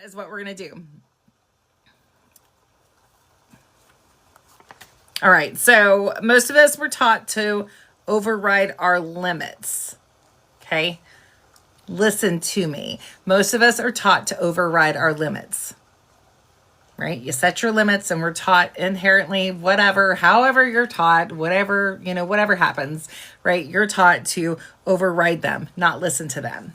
that is what we're going to do. All right. So most of us were taught to override our limits. Okay. Listen to me. Most of us are taught to override our limits, right? You set your limits and we're taught inherently, however you're taught, whatever happens, right? You're taught to override them, not listen to them.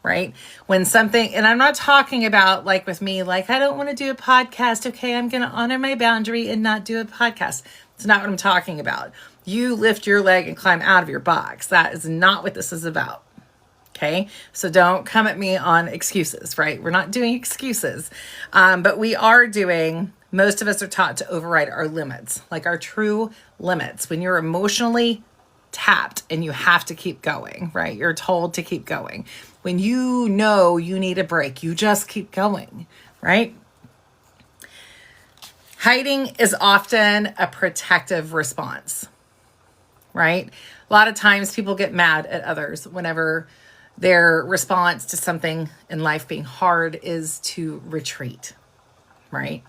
Right? When something, and I'm not talking about like with me, like, I don't want to do a podcast. Okay. I'm going to honor my boundary and not do a podcast. It's not what I'm talking about. You lift your leg and climb out of your box. That is not what this is about. Okay. So don't come at me on excuses, right? We're not doing excuses. But we are doing, most of us are taught to override our limits, like our true limits. When you're emotionally tapped and you have to keep going, right? You're told to keep going. When you know you need a break, you just keep going, right? Hiding is often a protective response, right? A lot of times people get mad at others whenever their response to something in life being hard is to retreat, right?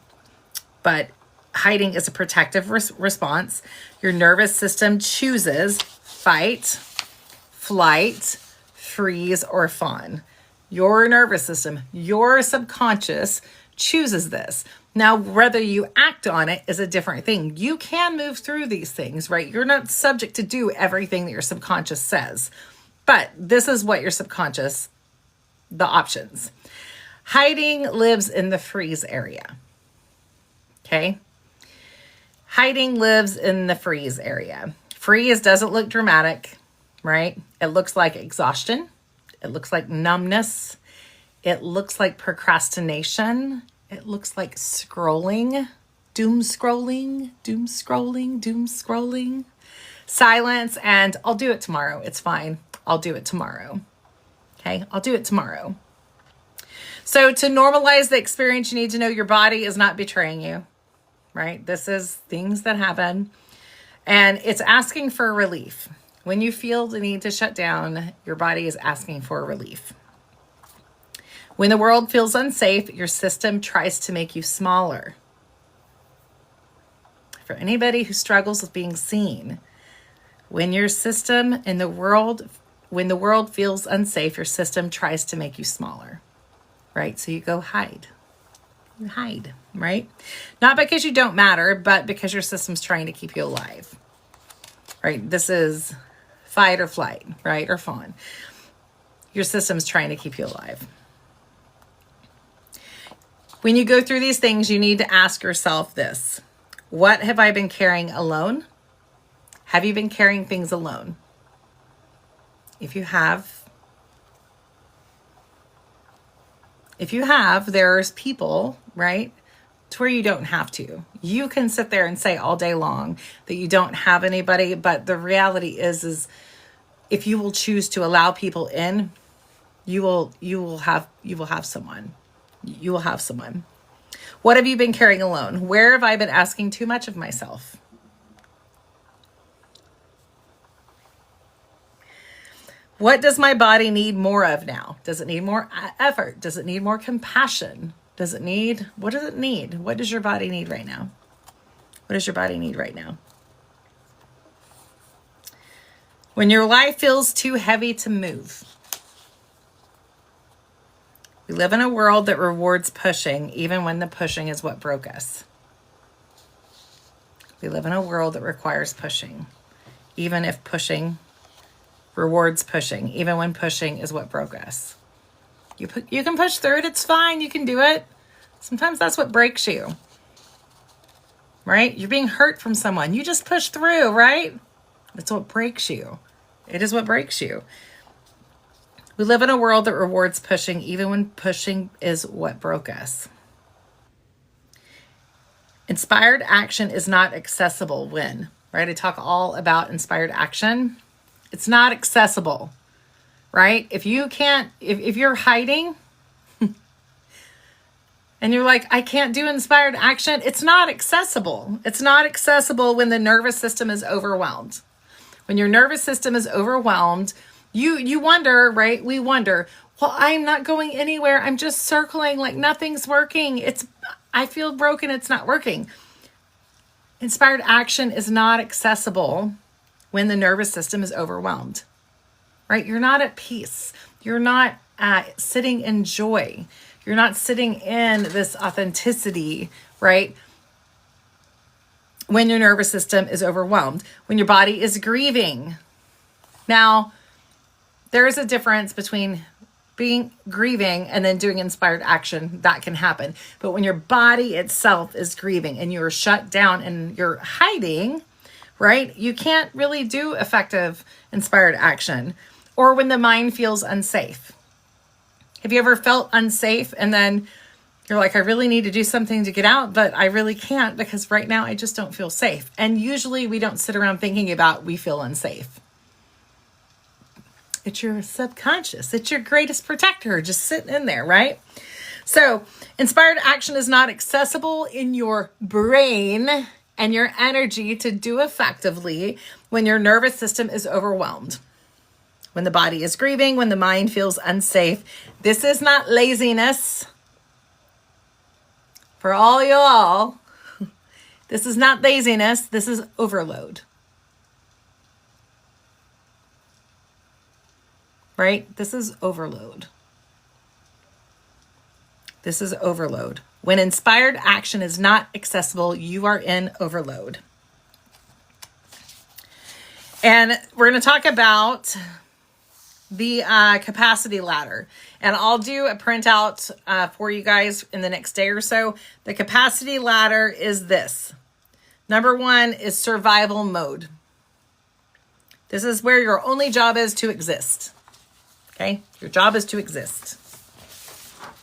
But hiding is a protective response. Your nervous system chooses fight, flight, freeze, or fawn. Your nervous system, your subconscious chooses this. Now, whether you act on it is a different thing. You can move through these things, right? You're not subject to do everything that your subconscious says. But this is what your subconscious, the options. Hiding lives in the freeze area. Okay? Hiding lives in the freeze area. Freeze doesn't look dramatic, right? It looks like exhaustion. It looks like numbness. It looks like procrastination. It looks like scrolling, doom scrolling, doom scrolling, doom scrolling. Silence and I'll do it tomorrow. It's fine. I'll do it tomorrow. Okay, I'll do it tomorrow. So to normalize the experience, you need to know your body is not betraying you, right? This is things that happen. And it's asking for relief. When you feel the need to shut down, your body is asking for relief. When the world feels unsafe, your system tries to make you smaller. For anybody who struggles with being seen, when your system in the world, when the world feels unsafe, your system tries to make you smaller, right? So you go hide. You hide, right? Not because you don't matter, but because your system's trying to keep you alive, right? This is fight or flight, right? Or fawn. Your system's trying to keep you alive. When you go through these things, you need to ask yourself this: what have I been carrying alone? Have you been carrying things alone? If you have, there's people, right, to where you don't have to. You can sit there and say all day long that you don't have anybody, but the reality is if you will choose to allow people in, you will have someone. You will have someone. What have you been carrying alone? Where have I been asking too much of myself? What does my body need more of now? Does it need more effort? Does it need more compassion? What does it need? What does your body need right now? What does your body need right now? When your life feels too heavy to move. We live in a world that rewards pushing, even when the pushing is what broke us. We live in a world that requires pushing, even if pushing rewards pushing, even when pushing is what broke us. You can push through it. It's fine. You can do it. Sometimes that's what breaks you, right? You're being hurt from someone. You just push through, right? That's what breaks you. It is what breaks you. We live in a world that rewards pushing, even when pushing is what broke us. Inspired action is not accessible when, right? I talk all about inspired action. It's not accessible, right? If you're hiding and you're like, I can't do inspired action, it's not accessible. It's not accessible when the nervous system is overwhelmed. When your nervous system is overwhelmed, you wonder, right? We wonder, Well, I'm not going anywhere. I'm just circling like nothing's working. I feel broken. It's not working. Inspired action is not accessible when the nervous system is overwhelmed, right? You're not at peace. You're not sitting in joy. You're not sitting in this authenticity, right? When your nervous system is overwhelmed, when your body is grieving. Now, there is a difference between being grieving and then doing inspired action. That can happen. But when your body itself is grieving and you're shut down and you're hiding, right? You can't really do effective inspired action. Or when the mind feels unsafe. Have you ever felt unsafe and then you're like, I really need to do something to get out, but I really can't because right now I just don't feel safe. And usually we don't sit around thinking about we feel unsafe. It's your subconscious. It's your greatest protector just sitting in there, right? So inspired action is not accessible in your brain and your energy to do effectively when your nervous system is overwhelmed. When the body is grieving, when the mind feels unsafe. This is not laziness. For all y'all, this is not laziness. This is overload. Right? This is overload. This is overload. When inspired action is not accessible, you are in overload. And we're going to talk about the capacity ladder. And I'll do a printout for you guys in the next day or so. The capacity ladder is this. Number 1 is survival mode. This is where your only job is to exist. Okay? Your job is to exist.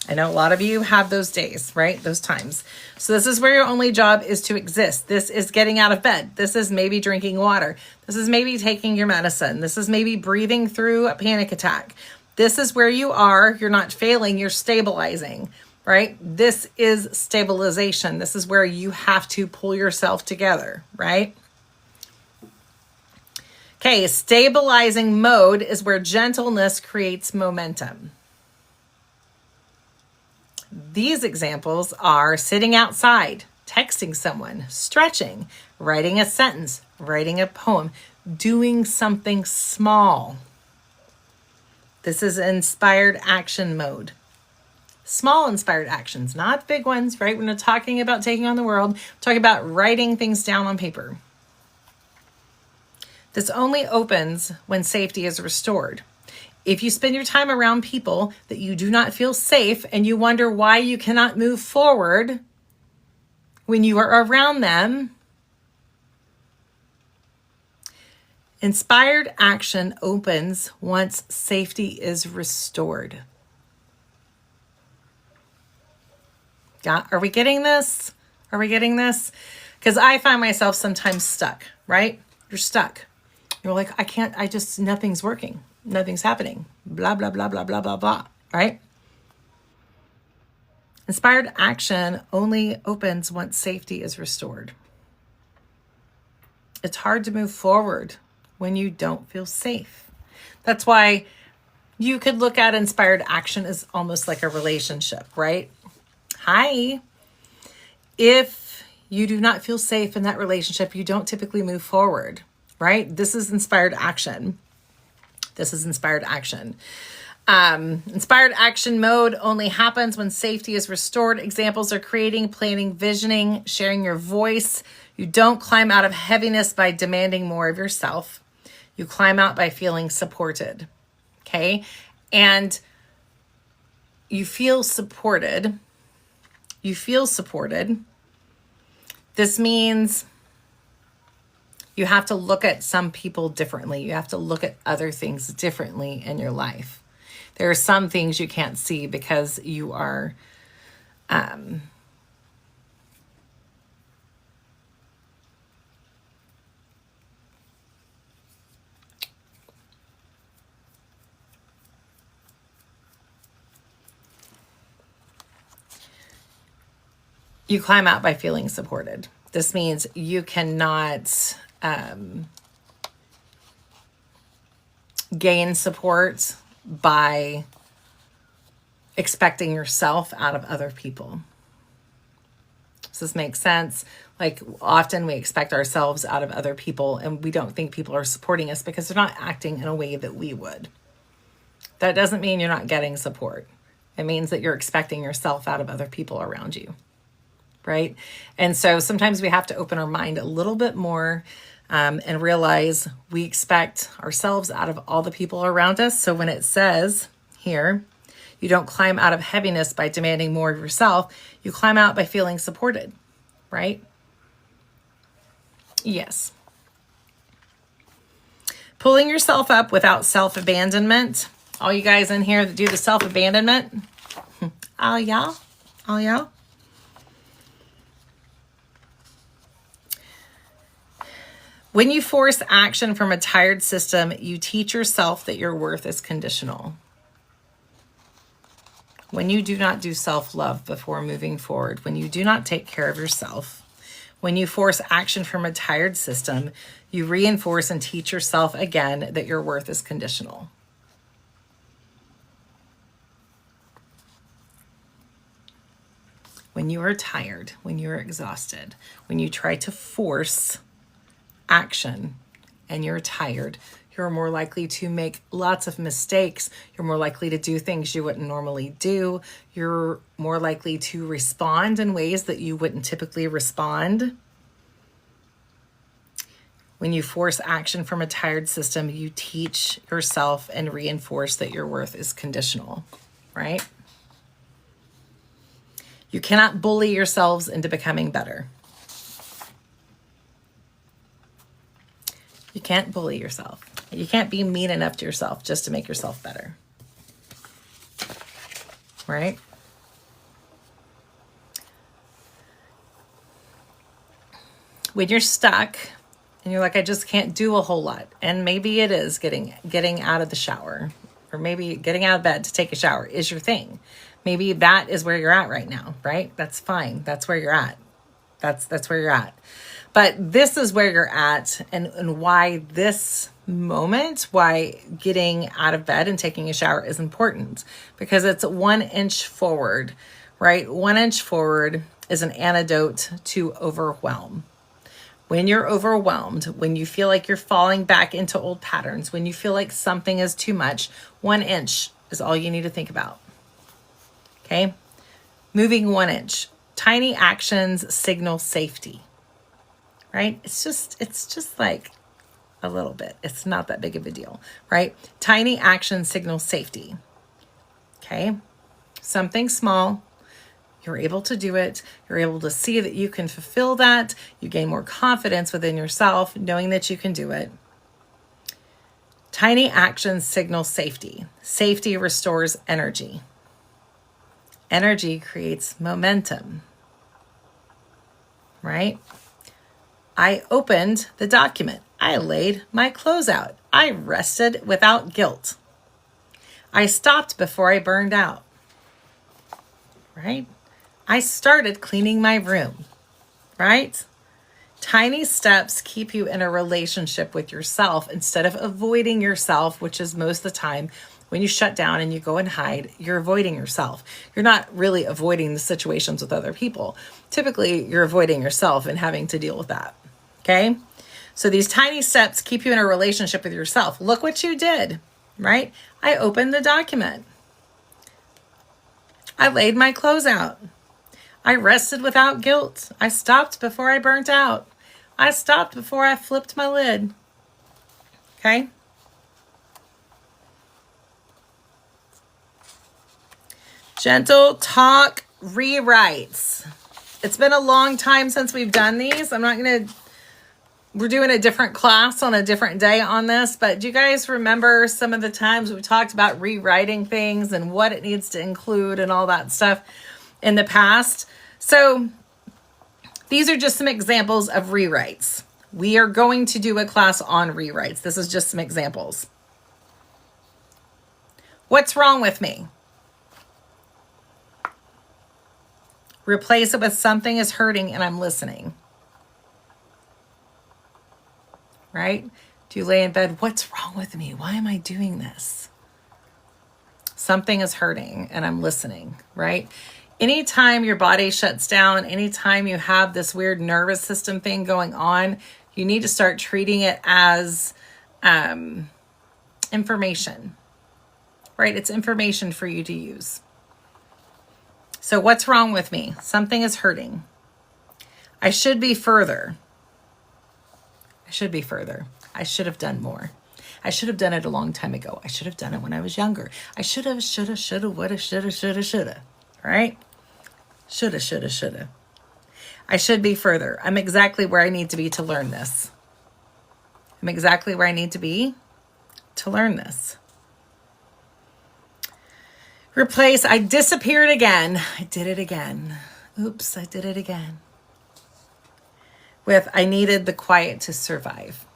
I know a lot of you have those days, right? Those times. So this is where your only job is to exist. This is getting out of bed. This is maybe drinking water. This is maybe taking your medicine. This is maybe breathing through a panic attack. This is where you are. You're not failing. You're stabilizing, right? This is stabilization. This is where you have to pull yourself together, right? Okay, stabilizing mode is where gentleness creates momentum. These examples are sitting outside, texting someone, stretching, writing a sentence, writing a poem, doing something small. This is inspired action mode. Small inspired actions, not big ones, right? We're not talking about taking on the world. We're talking about writing things down on paper. This only opens when safety is restored. If you spend your time around people that you do not feel safe and you wonder why you cannot move forward when you are around them, inspired action opens once safety is restored. Are we getting this? Are we getting this? Because I find myself sometimes stuck, right? You're stuck. You're like, nothing's working. Nothing's happening. Blah, blah, blah, blah, blah, blah, blah, right? Inspired action only opens once safety is restored. It's hard to move forward when you don't feel safe. That's why you could look at inspired action as almost like a relationship, right? Hi. If you do not feel safe in that relationship, you don't typically move forward, right? This is inspired action. This is inspired action. Inspired action mode only happens when safety is restored. Examples are creating, planning, visioning, sharing your voice. You don't climb out of heaviness by demanding more of yourself. You climb out by feeling supported. Okay? And you feel supported. You feel supported. This means you have to look at some people differently. You have to look at other things differently in your life. There are some things you can't see because you are you climb out by feeling supported. This means you cannot gain support by expecting yourself out of other people. Does this make sense? Like often we expect ourselves out of other people and we don't think people are supporting us because they're not acting in a way that we would. That doesn't mean you're not getting support. It means that you're expecting yourself out of other people around you, right? And so sometimes we have to open our mind a little bit more and realize we expect ourselves out of all the people around us. So when it says here, you don't climb out of heaviness by demanding more of yourself, you climb out by feeling supported, right? Yes. Pulling yourself up without self-abandonment. All you guys in here that do the self-abandonment. All y'all. When you force action from a tired system, you teach yourself that your worth is conditional. When you do not do self-love before moving forward, when you do not take care of yourself, when you force action from a tired system, you reinforce and teach yourself again that your worth is conditional. When you are tired, when you're exhausted, when you try to force action and you're tired, you're more likely to make lots of mistakes. You're more likely to do things you wouldn't normally do. You're more likely to respond in ways that you wouldn't typically respond. When you force action from a tired system, you teach yourself and reinforce that your worth is conditional, right? You cannot bully yourselves into becoming better. You can't bully yourself. You can't be mean enough to yourself just to make yourself better. Right? When you're stuck and you're like, I just can't do a whole lot. And maybe it is getting out of the shower, or maybe getting out of bed to take a shower is your thing. Maybe that is where you're at right now, right? That's fine. That's where you're at. That's where you're at. But this is where you're at, and why this moment, why getting out of bed and taking a shower is important, because it's 1 inch forward, right? 1 inch forward is an antidote to overwhelm. When you're overwhelmed, when you feel like you're falling back into old patterns, when you feel like something is too much, 1 inch is all you need to think about. Okay? Moving 1 inch. Tiny actions signal safety. Right? It's just like a little bit. It's not that big of a deal, right? Tiny action signals safety. Okay? Something small, you're able to do it. You're able to see that you can fulfill that. You gain more confidence within yourself, knowing that you can do it. Tiny actions signal safety. Safety restores energy. Energy creates momentum. Right? I opened the document. I laid my clothes out. I rested without guilt. I stopped before I burned out. Right? I started cleaning my room. Right? Tiny steps keep you in a relationship with yourself instead of avoiding yourself, which is most of the time when you shut down and you go and hide, you're avoiding yourself. You're not really avoiding the situations with other people. Typically, you're avoiding yourself and having to deal with that. Okay? So these tiny steps keep you in a relationship with yourself. Look what you did, right? I opened the document. I laid my clothes out. I rested without guilt. I stopped before I burnt out. I stopped before I flipped my lid. Okay? Gentle talk rewrites. It's been a long time since we've done these. We're doing a different class on a different day on this, but do you guys remember some of the times we talked about rewriting things and what it needs to include and all that stuff in the past? So these are just some examples of rewrites. We are going to do a class on rewrites. This is just some examples. What's wrong with me? Replace it with something is hurting and I'm listening. Right? Do you lay in bed? What's wrong with me? Why am I doing this? Something is hurting and I'm listening, right? Anytime your body shuts down, anytime you have this weird nervous system thing going on, you need to start treating it as information, right? It's information for you to use. So what's wrong with me? Something is hurting. I should be further. I should be further. I should have done more. I should have done it a long time ago. I should have done it when I was younger. I should have, shoulda, woulda, shoulda. Right? Shoulda. I should be further. I'm exactly where I need to be to learn this. I'm exactly where I need to be to learn this. Replace, I disappeared again. I did it again. Oops, I did it again. With, I needed the quiet to survive.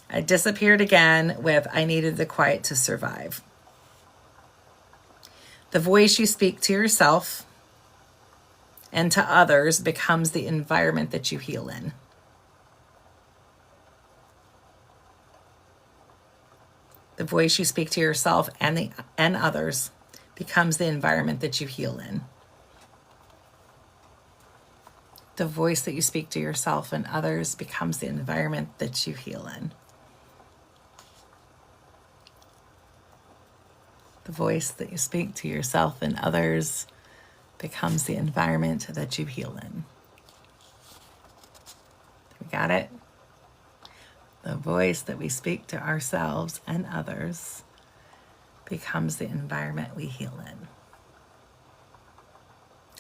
I disappeared again with, I needed the quiet to survive. The voice you speak to yourself and to others becomes the environment that you heal in. The voice you speak to yourself and others becomes the environment that you heal in. The voice that you speak to yourself and others becomes the environment that you heal in. The voice that you speak to yourself and others becomes the environment that you heal in. We got it? The voice that we speak to ourselves and others becomes the environment we heal in.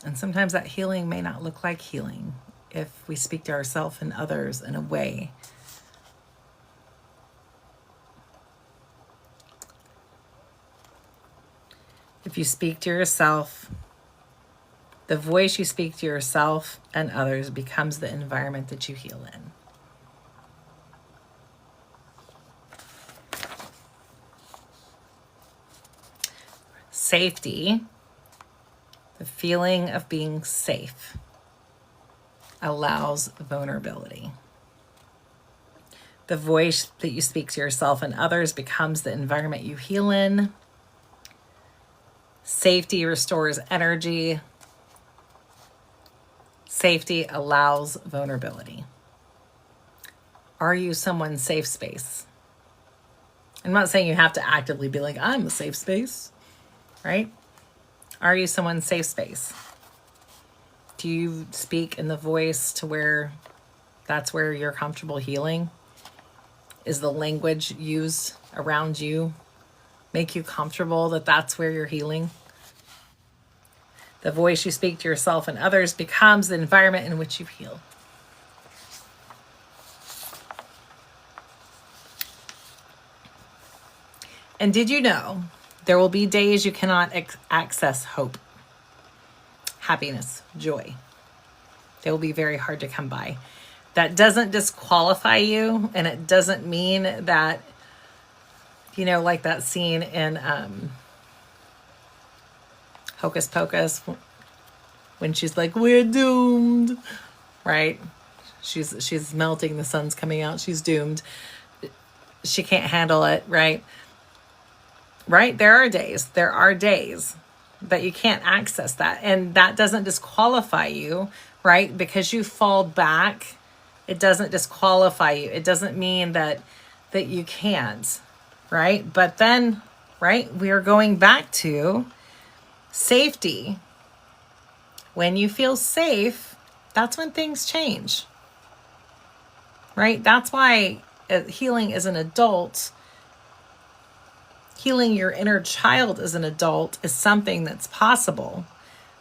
And sometimes that healing may not look like healing if we speak to ourselves and others in a way if you speak to yourself, the voice you speak to yourself and others becomes the environment that you heal in. Safety, the feeling of being safe, allows vulnerability. The voice that you speak to yourself and others becomes the environment you heal in. Safety restores energy. Safety allows vulnerability. Are you someone's safe space? I'm not saying you have to actively be like, I'm a safe space, right? Are you someone's safe space? Do you speak in the voice to where that's where you're comfortable healing? Is the language used around you make you comfortable that that's where you're healing? The voice you speak to yourself and others becomes the environment in which you heal. And did you know there will be days you cannot access hope, happiness, joy? They will be very hard to come by. That doesn't disqualify you, and it doesn't mean that, you know, like that scene in Hocus Pocus when she's like, we're doomed, right? She's melting, the sun's coming out, she's doomed. She can't handle it, right? Right? There are days that you can't access that. And that doesn't disqualify you, right? Because you fall back, it doesn't disqualify you. It doesn't mean that you can't, right? But then, right, we are going back to safety. When you feel safe, that's when things change, right? That's why healing as an adult, healing your inner child as an adult is something that's possible,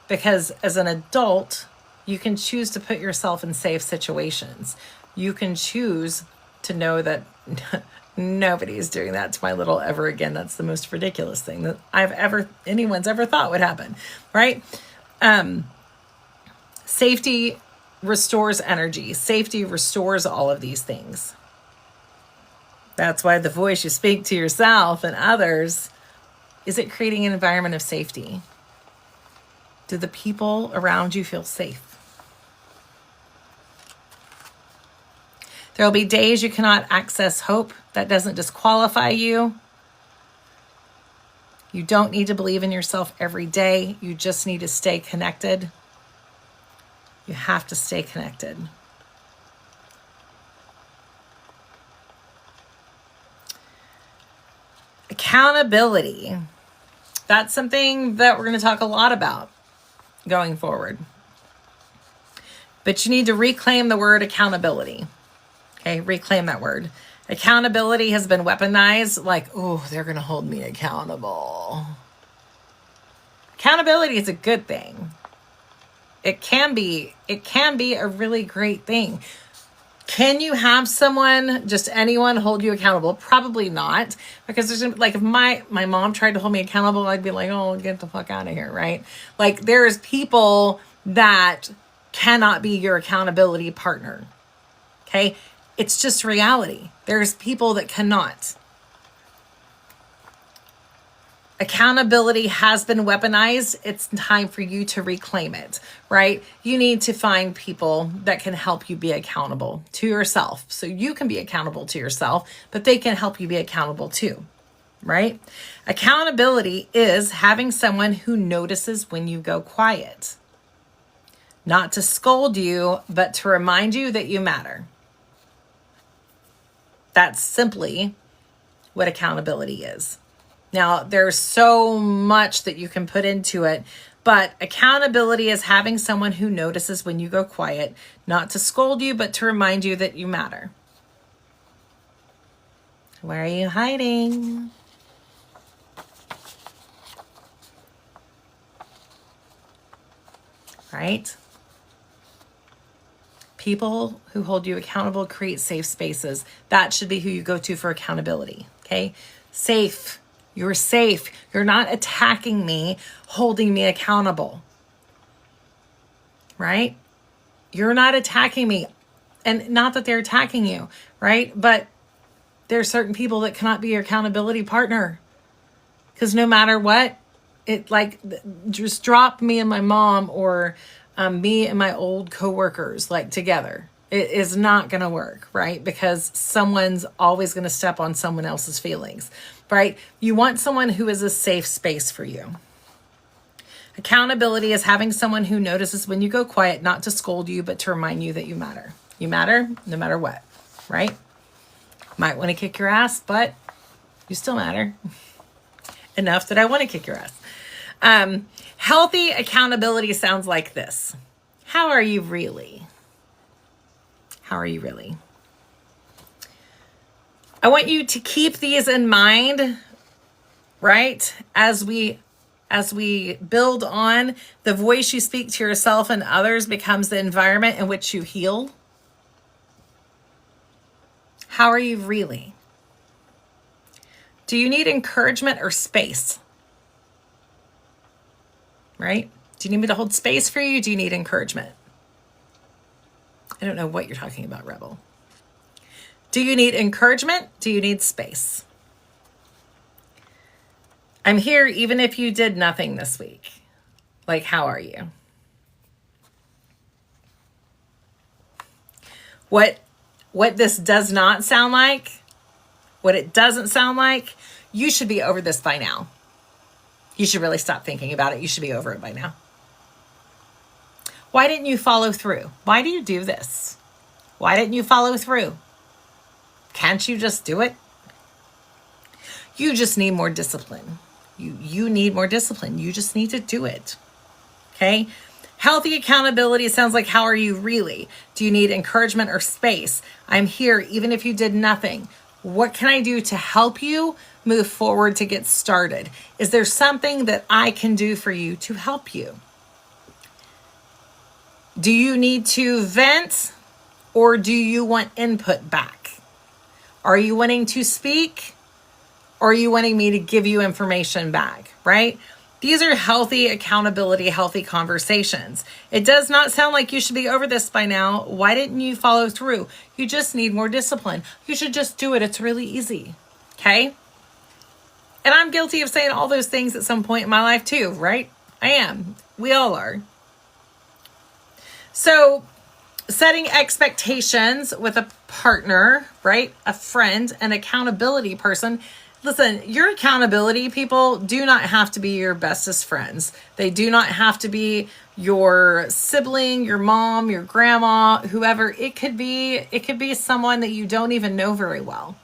because as an adult, you can choose to put yourself in safe situations. You can choose to know that nobody is doing that to my little ever again. That's the most ridiculous thing that anyone's ever thought would happen, right? Safety restores energy. Safety restores all of these things. That's why the voice you speak to yourself and others, is it creating an environment of safety? Do the people around you feel safe? There will be days you cannot access hope. That doesn't disqualify you. You don't need to believe in yourself every day. You just need to stay connected. You have to stay connected. Accountability. That's something that we're going to talk a lot about going forward. But you need to reclaim the word accountability. Okay, reclaim that word. Accountability has been weaponized like, oh, they're going to hold me accountable. Accountability is a good thing. It can be a really great thing. Can you have someone, just anyone, hold you accountable? Probably not, because there's like, if my mom tried to hold me accountable, I'd be like, oh, get the fuck out of here, right? Like, there's people that cannot be your accountability partner. Okay, it's just reality. There's people that cannot. Accountability has been weaponized. It's time for you to reclaim it, right? You need to find people that can help you be accountable to yourself. So you can be accountable to yourself, but they can help you be accountable too, right? Accountability is having someone who notices when you go quiet. Not to scold you, but to remind you that you matter. That's simply what accountability is. Now, there's so much that you can put into it, but accountability is having someone who notices when you go quiet, not to scold you, but to remind you that you matter. Where are you hiding? Right? People who hold you accountable create safe spaces. That should be who you go to for accountability, okay? Safe. You're safe. You're not attacking me, holding me accountable, right? You're not attacking me. And not that they're attacking you, right? But there are certain people that cannot be your accountability partner. Because no matter what, it like, just drop me and my mom or me and my old coworkers like together. It is not going to work, right? Because someone's always going to step on someone else's feelings, right? You want someone who is a safe space for you. Accountability is having someone who notices when you go quiet, not to scold you, but to remind you that you matter. You matter no matter what, right? Might want to kick your ass, but you still matter. Enough that I want to kick your ass. Healthy accountability sounds like this. How are you really? How are you really? I want you to keep these in mind, right? As we build on, the voice you speak to yourself and others becomes the environment in which you heal. How are you really? Do you need encouragement or space? Right? Do you need me to hold space for you? Do you need encouragement? I don't know what you're talking about, Rebel. Do you need encouragement? Do you need space? I'm here even if you did nothing this week. Like, how are you? What this does not sound like, what it doesn't sound like, you should be over this by now. You should really stop thinking about it. You should be over it by now. Why didn't you follow through? Why do you do this? Why didn't you follow through? Can't you just do it? You just need more discipline. You need more discipline. You just need to do it. Okay? Healthy accountability sounds like, how are you really? Do you need encouragement or space? I'm here even if you did nothing. What can I do to help you move forward to get started? Is there something that I can do for you to help you? Do you need to vent or do you want input back? Are you wanting to speak or are you wanting me to give you information back, right? These are healthy accountability, healthy conversations. It does not sound like you should be over this by now. Why didn't you follow through? You just need more discipline. You should just do it. It's really easy, okay? And I'm guilty of saying all those things at some point in my life too, right? I am. We all are. So setting expectations with a partner, right? A friend, an accountability person, Listen, your accountability people do not have to be your bestest friends. They do not have to be your sibling, your mom, your grandma, whoever. It could be someone that you don't even know very well.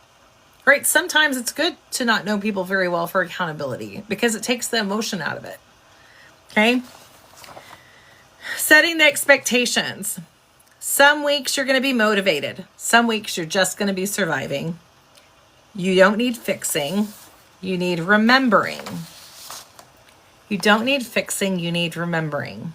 Right? Sometimes it's good to not know people very well for accountability because it takes the emotion out of it. Okay? Setting the expectations. Some weeks you're going to be motivated. Some weeks you're just going to be surviving. You don't need fixing. You need remembering. You don't need fixing. You need remembering.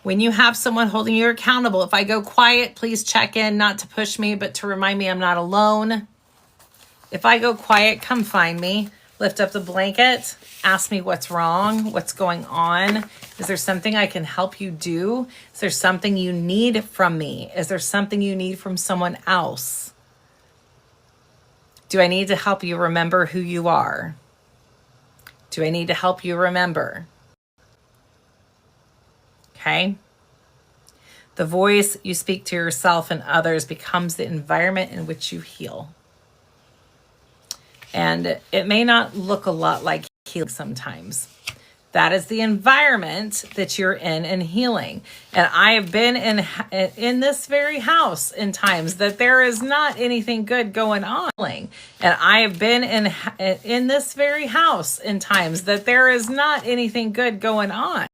When you have someone holding you accountable, if I go quiet, please check in, not to push me, but to remind me I'm not alone. If I go quiet, come find me. Lift up the blanket. Ask me what's wrong, what's going on. Is there something I can help you do? Is there something you need from me? Is there something you need from someone else? Do I need to help you remember who you are? Do I need to help you remember? Okay? The voice you speak to yourself and others becomes the environment in which you heal. And it may not look a lot like healing sometimes. That is the environment that you're in and healing. And I have been in this very house in times that there is not anything good going on. And I have been in this very house in times that there is not anything good going on.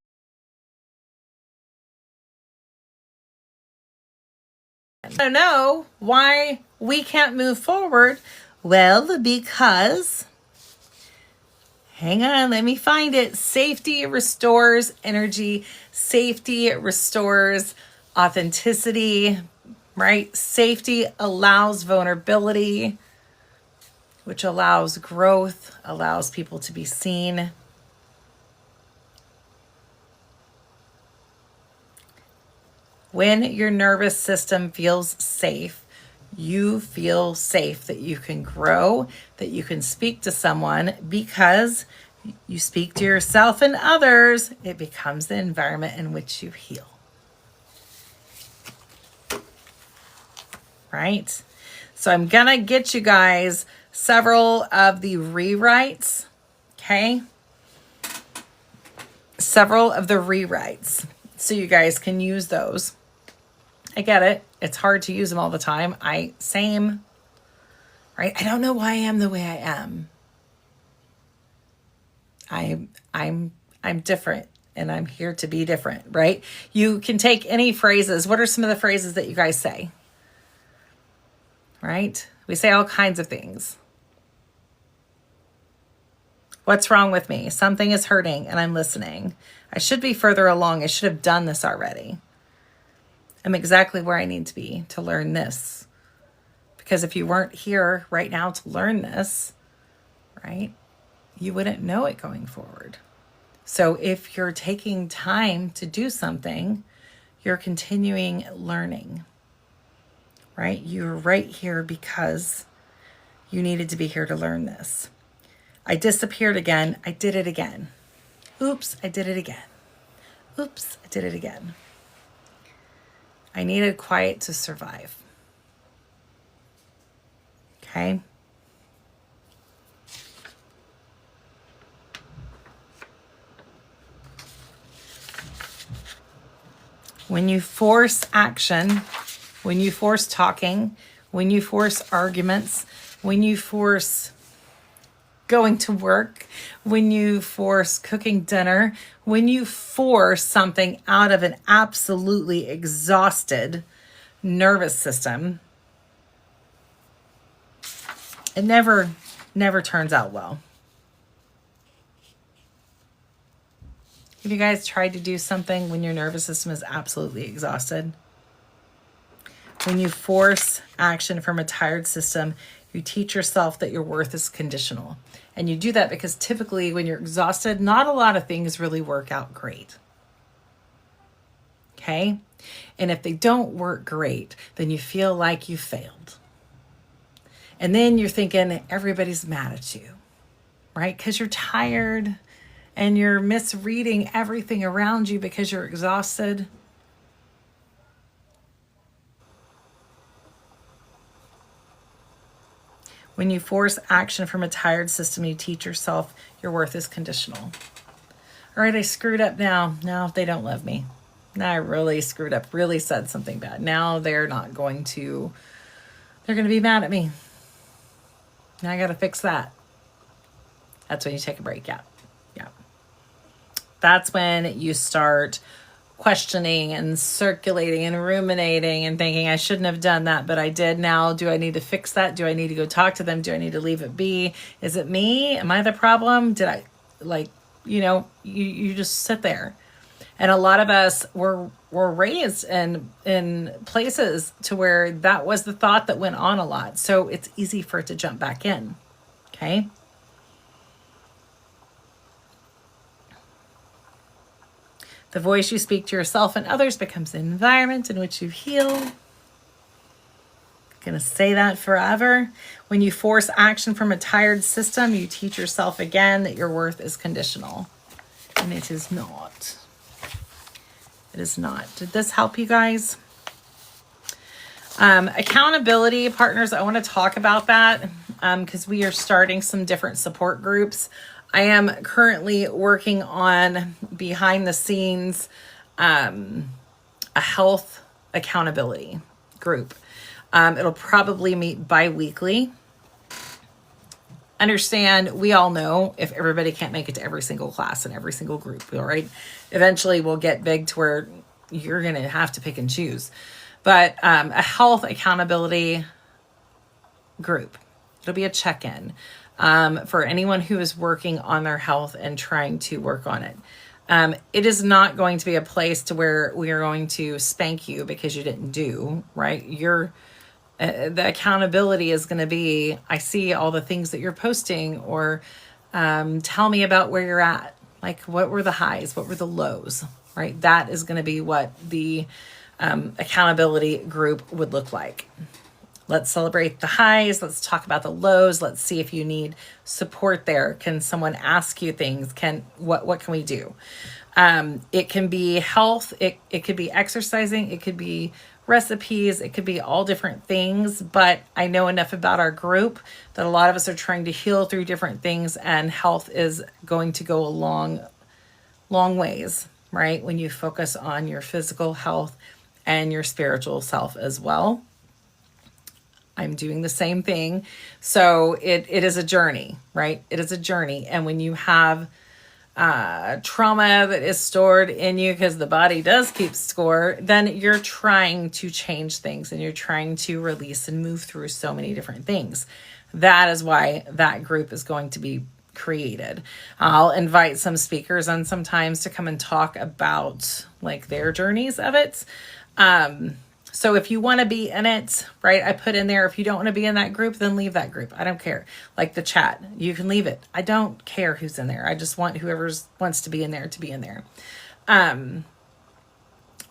I don't know why we can't move forward. Well, because... hang on, let me find it. Safety restores energy. Safety restores authenticity, right? Safety allows vulnerability, which allows growth, allows people to be seen. When your nervous system feels safe, you feel safe that you can grow, that you can speak to someone because you speak to yourself and others. It becomes the environment in which you heal. Right? So I'm going to get you guys several of the rewrites. Okay? Several of the rewrites. So you guys can use those. I get it. It's hard to use them all the time. Same, right? I don't know why I am the way I am. I'm different and I'm here to be different, right? You can take any phrases. What are some of the phrases that you guys say? Right? We say all kinds of things. What's wrong with me? Something is hurting and I'm listening. I should be further along. I should have done this already. I'm exactly where I need to be to learn this. Because if you weren't here right now to learn this, right, you wouldn't know it going forward. So if you're taking time to do something, you're continuing learning, right? You're right here because you needed to be here to learn this. I disappeared again. I did it again. Oops, I did it again. Oops, I did it again. I needed quiet to survive. Okay? When you force action, when you force talking, when you force arguments, when you force going to work, when you force cooking dinner, when you force something out of an absolutely exhausted nervous system, it never turns out well. Have you guys tried to do something when your nervous system is absolutely exhausted? When you force action from a tired system, you teach yourself that your worth is conditional. And you do that because typically when you're exhausted, not a lot of things really work out great. Okay? And if they don't work great, then you feel like you failed. And then you're thinking everybody's mad at you, right? Because you're tired and you're misreading everything around you because you're exhausted. When you force action from a tired system, you teach yourself your worth is conditional. All right, I screwed up now. Now they don't love me. Now I really screwed up, really said something bad. Now they're going to be mad at me. Now I got to fix that. That's when you take a break. Yeah. Yeah. That's when you start questioning and circulating and ruminating and thinking, I shouldn't have done that, but I did. Now, do I need to fix that? Do I need to go talk to them? Do I need to leave it be? Is it me? Am I the problem? Did I, you just sit there. And a lot of us were raised in places to where that was the thought that went on a lot. So it's easy for it to jump back in. Okay. The voice you speak to yourself and others becomes the environment in which you heal. I'm going to say that forever. When you force action from a tired system, you teach yourself again that your worth is conditional. And it is not. It is not. Did this help you guys? Accountability partners, I want to talk about that because we are starting some different support groups. I am currently working on behind the scenes a health accountability group. It'll probably meet bi-weekly. Understand, we all know if everybody can't make it to every single class and every single group, all right? Eventually we'll get big to where you're going to have to pick and choose. But a health accountability group, it'll be a check-in for anyone who is working on their health and trying to work on it. It is not going to be a place to where we are going to spank you because you didn't do, right? The accountability is going to be, I see all the things that you're posting, or tell me about where you're at. Like, what were the highs? What were the lows, right? That is going to be what the accountability group would look like. Let's celebrate the highs. Let's talk about the lows. Let's see if you need support there. Can someone ask you things? What can we do? It can be health. It could be exercising. It could be recipes. It could be all different things. But I know enough about our group that a lot of us are trying to heal through different things, and health is going to go a long ways, right? When you focus on your physical health and your spiritual self as well. I'm doing the same thing. So it is a journey, right? It is a journey. And when you have trauma that is stored in you, because the body does keep score, then you're trying to change things and you're trying to release and move through so many different things. That is why that group is going to be created. I'll invite some speakers on sometimes to come and talk about like their journeys of it. So if you want to be in it, right, I put in there, if you don't want to be in that group, then leave that group. I don't care. Like the chat, you can leave it. I don't care who's in there. I just want whoever wants to be in there to be in there.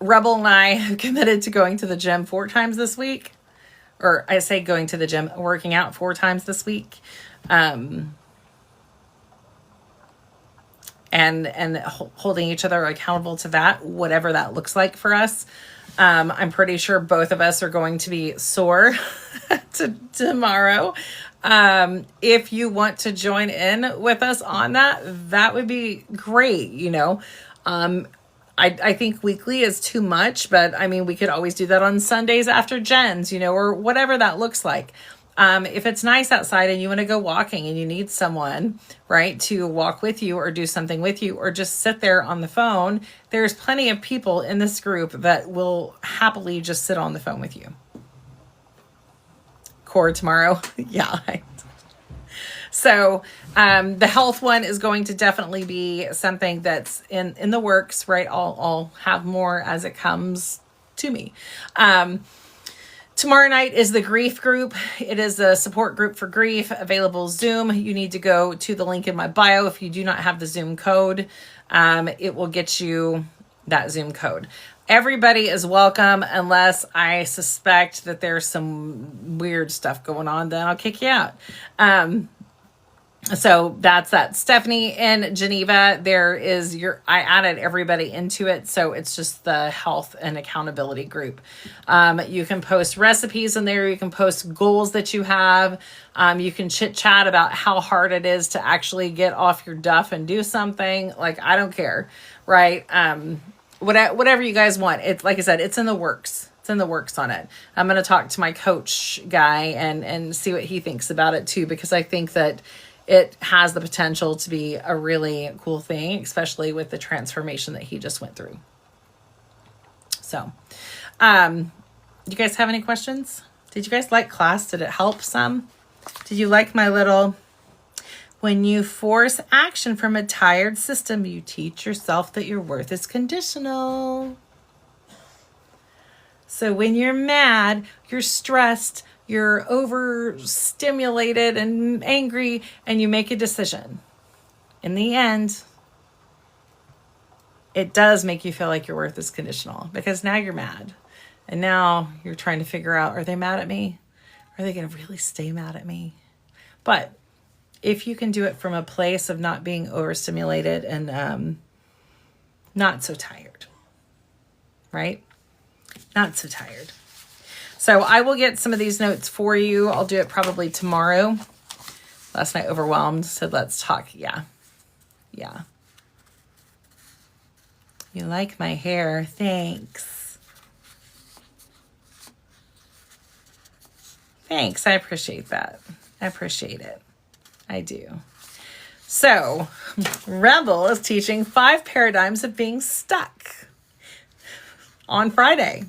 Rebel and I have committed to going to the gym 4 times this week. Or I say going to the gym, working out 4 times this week. And holding each other accountable to that, whatever that looks like for us. I'm pretty sure both of us are going to be sore tomorrow. If you want to join in with us on that, that would be great. I think weekly is too much, but I mean, we could always do that on Sundays after Jen's, or whatever that looks like. If it's nice outside and you want to go walking and you need someone, right, to walk with you or do something with you or just sit there on the phone, there's plenty of people in this group that will happily just sit on the phone with you. Core tomorrow. Yeah. So the health one is going to definitely be something that's in the works, right? I'll have more as it comes to me. Tomorrow night is the grief group. It is a support group for grief, available Zoom. You need to go to the link in my bio. If you do not have the Zoom code, it will get you that Zoom code. Everybody is welcome unless I suspect that there's some weird stuff going on, then I'll kick you out. So that's that. Stephanie in Geneva, I added everybody into it. So it's just the health and accountability group. You can post recipes in there. You can post goals that you have. You can chit chat about how hard it is to actually get off your duff and do something. Like, I don't care. Right. Whatever you guys want. It's like I said, it's in the works. It's in the works on it. I'm going to talk to my coach guy and see what he thinks about it too, because I think that it has the potential to be a really cool thing, especially with the transformation that he just went through. So, you guys have any questions? Did you guys like class? Did it help some? Did you like my little, when you force action from a tired system, you teach yourself that your worth is conditional. So when you're mad, you're stressed, you're overstimulated and angry, and you make a decision. In the end, it does make you feel like your worth is conditional, because now you're mad. And now you're trying to figure out, are they mad at me? Are they going to really stay mad at me? But if you can do it from a place of not being overstimulated and not so tired, right? Not so tired. So I will get some of these notes for you. I'll do it probably tomorrow. Last night overwhelmed, said let's talk. Yeah. You like my hair. Thanks. I appreciate that. I appreciate it. I do. So Rebel is teaching 5 paradigms of being stuck on Friday.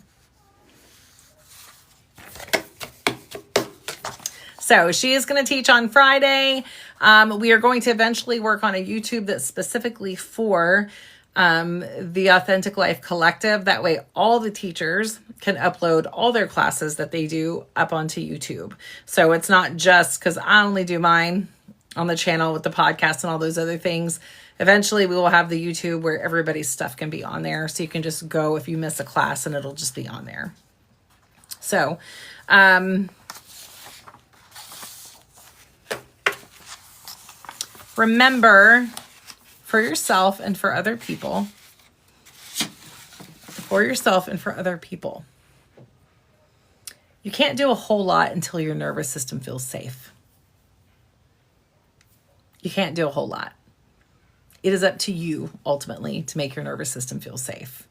So she is going to teach on Friday. We are going to eventually work on a YouTube that's specifically for the Authentic Life Collective. That way all the teachers can upload all their classes that they do up onto YouTube. So it's not just because I only do mine on the channel with the podcast and all those other things. Eventually we will have the YouTube where everybody's stuff can be on there. So you can just go if you miss a class and it'll just be on there. So, remember, for yourself and for other people, you can't do a whole lot until your nervous system feels safe. You can't do a whole lot. It is up to you, ultimately, to make your nervous system feel safe.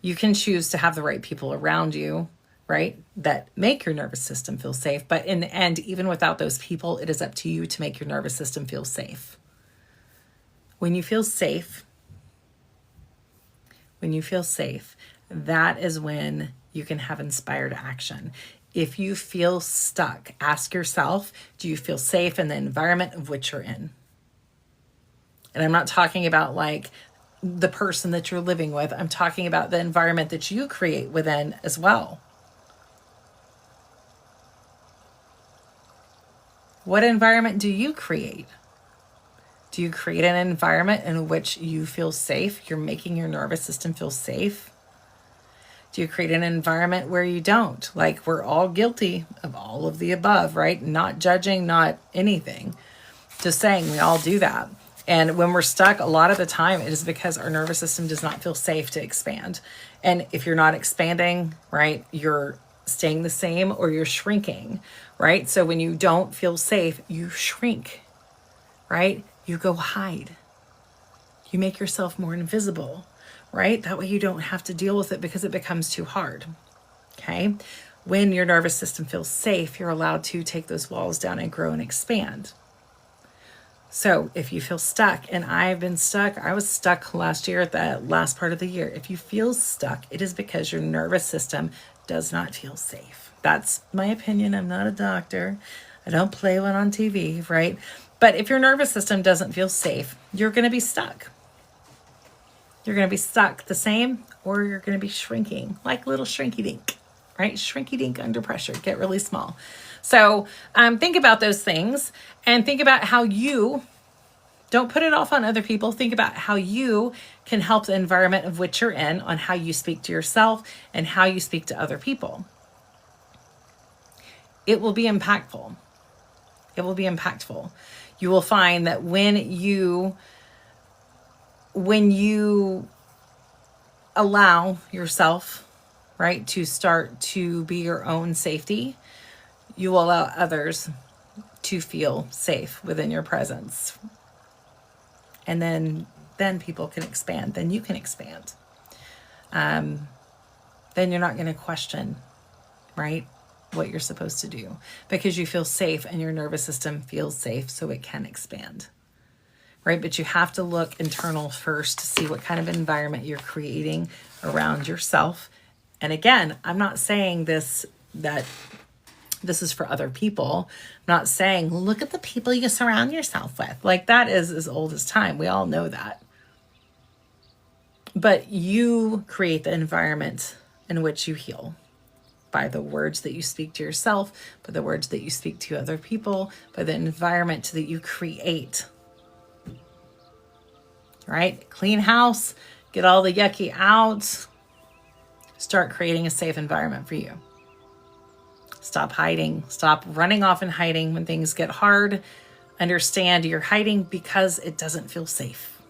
You can choose to have the right people around you, right, that make your nervous system feel safe. But in the end, even without those people, it is up to you to make your nervous system feel safe. When you feel safe, that is when you can have inspired action. If you feel stuck, ask yourself, do you feel safe in the environment of which you're in? And I'm not talking about like the person that you're living with. I'm talking about the environment that you create within as well. What environment do you create? Do you create an environment in which you feel safe? You're making your nervous system feel safe? Do you create an environment where you don't? Like, we're all guilty of all of the above, right? Not judging, not anything. Just saying we all do that. And when we're stuck, a lot of the time, it is because our nervous system does not feel safe to expand. And if you're not expanding, right, you're staying the same or you're shrinking, right? So when you don't feel safe, you shrink, right? You go hide. You make yourself more invisible, right? That way you don't have to deal with it because it becomes too hard, okay? When your nervous system feels safe, you're allowed to take those walls down and grow and expand. So if you feel stuck, and I've been stuck, I was stuck last year at the last part of the year. If you feel stuck, it is because your nervous system does not feel safe. That's my opinion. I'm not a doctor. I don't play one on TV, right? But if your nervous system doesn't feel safe, you're going to be stuck. You're going to be stuck the same, or you're going to be shrinking like little shrinky dink, right? Shrinky dink under pressure, get really small. So think about those things and think about how you, don't put it off on other people. Think about how you can help the environment of which you're in on how you speak to yourself and how you speak to other people. It will be impactful. It will be impactful. You will find that when you allow yourself, right, to start to be your own safety, you will allow others to feel safe within your presence. And then people can expand. Then you can expand. Then you're not going to question, right, what you're supposed to do, because you feel safe and your nervous system feels safe, so it can expand. Right? But you have to look internal first to see what kind of environment you're creating around yourself. And again, I'm not saying that this is for other people. I'm not saying, look at the people you surround yourself with. Like, that is as old as time. We all know that. But you create the environment in which you heal by the words that you speak to yourself, by the words that you speak to other people, by the environment that you create. Right? Clean house, get all the yucky out, start creating a safe environment for you. Stop hiding, stop running off and hiding when things get hard. Understand you're hiding because it doesn't feel safe.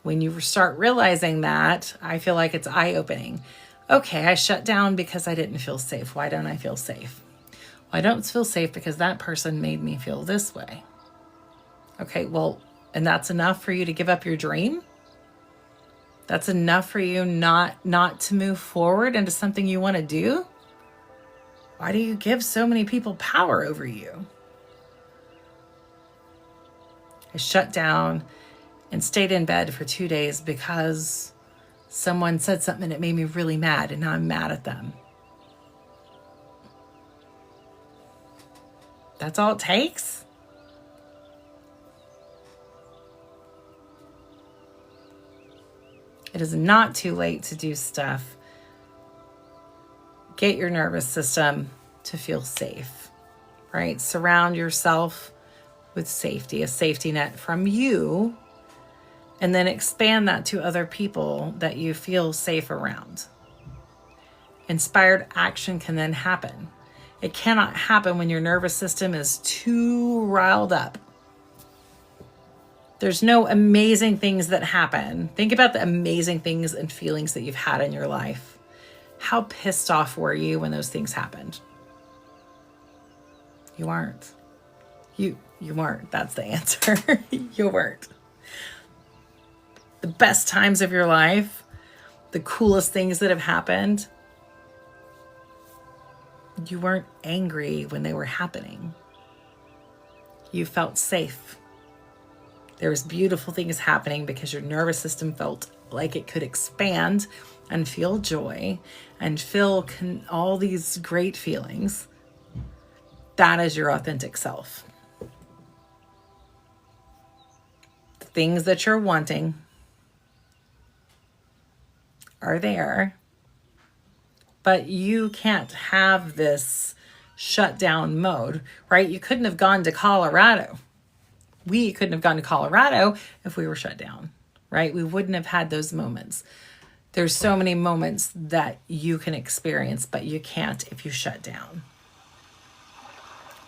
When you start realizing that, I feel like it's eye-opening. Okay, I shut down because I didn't feel safe. Why don't I feel safe? Well, I don't feel safe because that person made me feel this way. Okay, well, and that's enough for you to give up your dream? That's enough for you not to move forward into something you want to do? Why do you give so many people power over you? I shut down and stayed in bed for 2 days because someone said something that made me really mad, and now I'm mad at them. That's all it takes? It is not too late to do stuff. Get your nervous system to feel safe, right? Surround yourself with safety, a safety net from you, and then expand that to other people that you feel safe around. Inspired action can then happen. It cannot happen when your nervous system is too riled up. There's no amazing things that happen. Think about the amazing things and feelings that you've had in your life. How pissed off were you when those things happened? You weren't. You weren't. That's the answer. You weren't. The best times of your life, the coolest things that have happened, you weren't angry when they were happening. You felt safe. There was beautiful things happening because your nervous system felt like it could expand and feel joy and feel all these great feelings. That is your authentic self. The things that you're wanting are there, but you can't have this shutdown mode, right? You couldn't have gone to Colorado. We couldn't have gone to Colorado if we were shut down, right? We wouldn't have had those moments. There's so many moments that you can experience, but you can't if you shut down.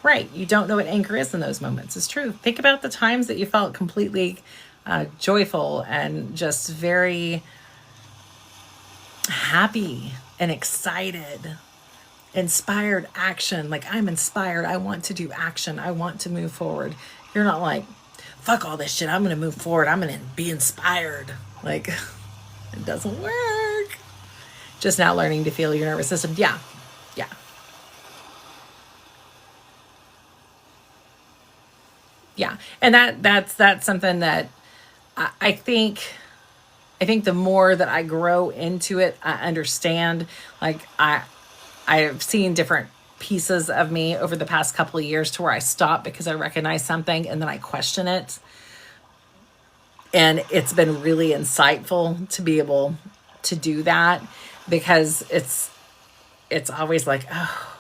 Right. You don't know what anger is in those moments. It's true. Think about the times that you felt completely joyful and just very happy and excited. Inspired action. Like, I'm inspired. I want to do action. I want to move forward. You're not like, fuck all this shit. I'm going to move forward. I'm going to be inspired. Like, it doesn't work. Just now learning to feel your nervous system. Yeah. And that's something that I think the more that I grow into it, I understand. Like, I've seen different pieces of me over the past couple of years to where I stop because I recognize something and then I question it. And it's been really insightful to be able to do that, because it's always like, oh.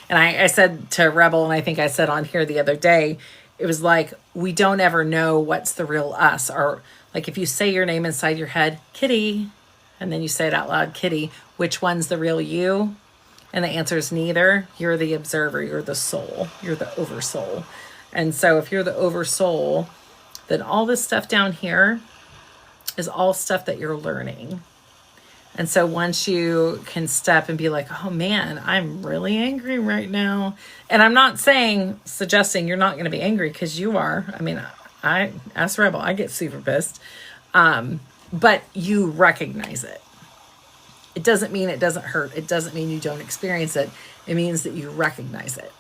And I said to Rebel, and I think I said on here the other day, it was like, we don't ever know what's the real us. Or like, if you say your name inside your head, Kitty, and then you say it out loud, Kitty, which one's the real you? And the answer is neither. You're the observer, you're the soul, you're the oversoul. And so if you're the oversoul, then all this stuff down here is all stuff that you're learning. And so once you can step and be like, oh man, I'm really angry right now. And I'm not suggesting you're not going to be angry, because you are. I mean, as Rebel, I get super pissed. But you recognize it. It doesn't mean it doesn't hurt. It doesn't mean you don't experience it. It means that you recognize it.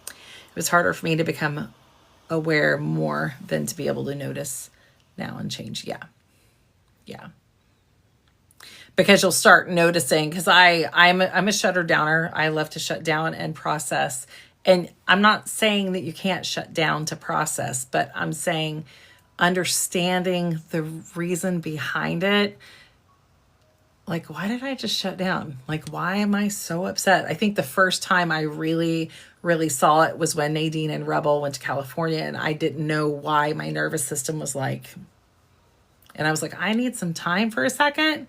It was harder for me to become aware more than to be able to notice now and change. Yeah. Because you'll start noticing, because I'm a shutter downer. I love to shut down and process. And I'm not saying that you can't shut down to process, but I'm saying understanding the reason behind it. Like, why did I just shut down? Like, why am I so upset? I think the first time I really, really saw it was when Nadine and Rebel went to California, and I didn't know why my nervous system was like, and I was like, I need some time for a second.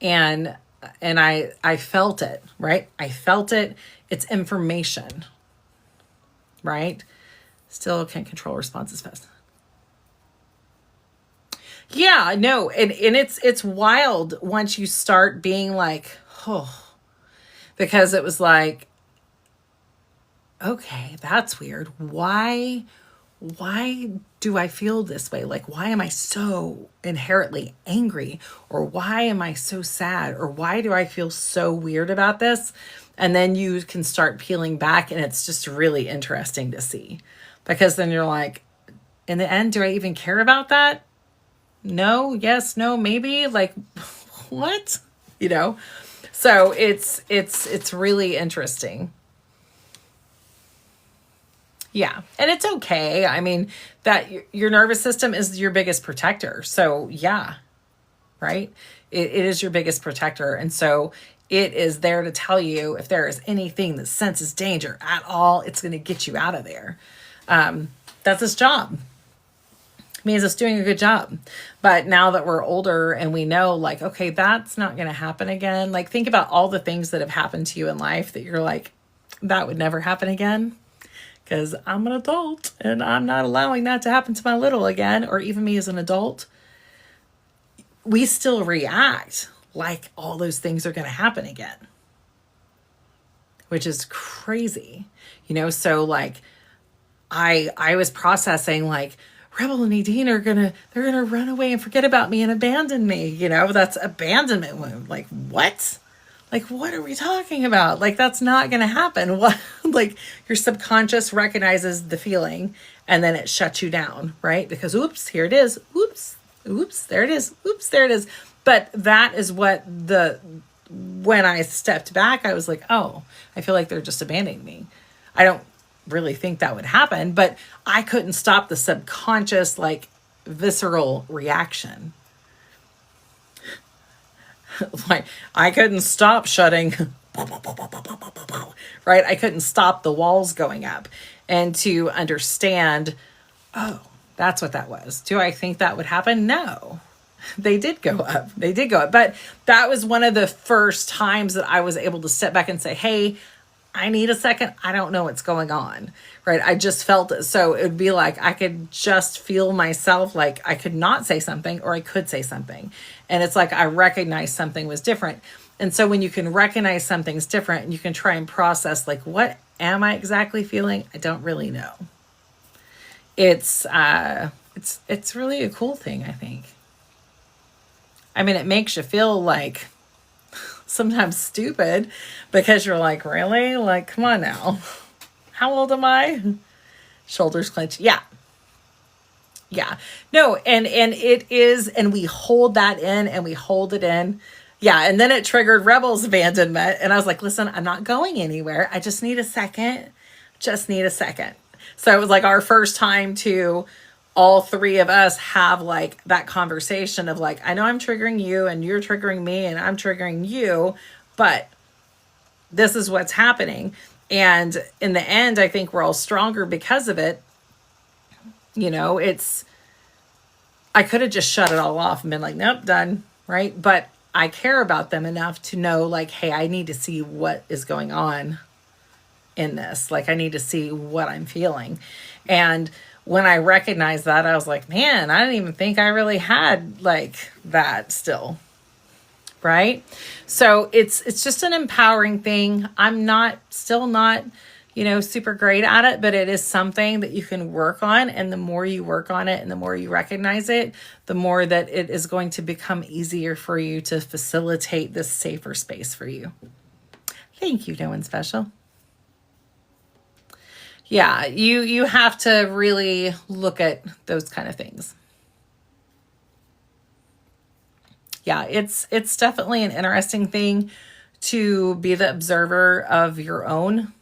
And I felt it, right? I felt it. It's information, right? Still can't control responses fast. Yeah, no. And it's wild once you start being like, oh, because it was like, okay, that's weird. Why do I feel this way? Like, why am I so inherently angry? Or why am I so sad? Or why do I feel so weird about this? And then you can start peeling back, and it's just really interesting to see, because then you're like, in the end, do I even care about that? No, yes, no, maybe. Like, what? So it's really interesting. Yeah. And it's okay. I mean, that your nervous system is your biggest protector. So yeah, right. It is your biggest protector. And so it is there to tell you if there is anything that senses danger at all, it's going to get you out of there. That's its job. It means it's doing a good job. But now that we're older and we know, like, okay, that's not going to happen again. Like, think about all the things that have happened to you in life that you're like, that would never happen again. Because I'm an adult and I'm not allowing that to happen to my little again, or even me as an adult. We still react like all those things are going to happen again, which is crazy. So like I was processing, like, Rebel and Nadine they're gonna run away and forget about me and abandon me. That's abandonment wound. Like, what? Like, what are we talking about? Like, that's not going to happen. What? Like, your subconscious recognizes the feeling and then it shuts you down, right? Because, oops, here it is. Oops, there it is. Oops, there it is. But that is what when I stepped back, I was like, oh, I feel like they're just abandoning me. I don't really think that would happen, but I couldn't stop the subconscious, like, visceral reaction. Like, I couldn't stop shutting, right? I couldn't stop the walls going up. And to understand, oh, that's what that was. Do I think that would happen? No. They did go up. But that was one of the first times that I was able to step back and say, hey, I need a second. I don't know what's going on, right? I just felt it. So it would be like, I could just feel myself, like I could not say something or I could say something. And it's like, I recognized something was different. And so when you can recognize something's different and you can try and process, like, what am I exactly feeling? I don't really know. It's really a cool thing, I think. I mean, it makes you feel like sometimes stupid, because you're like, really? Like, come on now. How old am I? Shoulders clench. Yeah. No, and it is, and we hold that in and we hold it in. Yeah. And then it triggered Rebel's abandonment. And I was like, listen, I'm not going anywhere. I just need a second. So it was like our first time to all three of us have like that conversation of like, I know I'm triggering you and you're triggering me and I'm triggering you, but this is what's happening. And in the end, I think we're all stronger because of it. I could have just shut it all off and been like, nope, done. Right. But I care about them enough to know, like, hey, I need to see what is going on in this. Like, I need to see what I'm feeling. And when I recognized that, I was like, man, I didn't even think I really had like that still. Right? So it's just an empowering thing. I'm still not, super great at it, but it is something that you can work on. And the more you work on it and the more you recognize it, the more that it is going to become easier for you to facilitate this safer space for you. Thank you, No One Special. Yeah, you have to really look at those kind of things. Yeah, it's definitely an interesting thing to be the observer of your own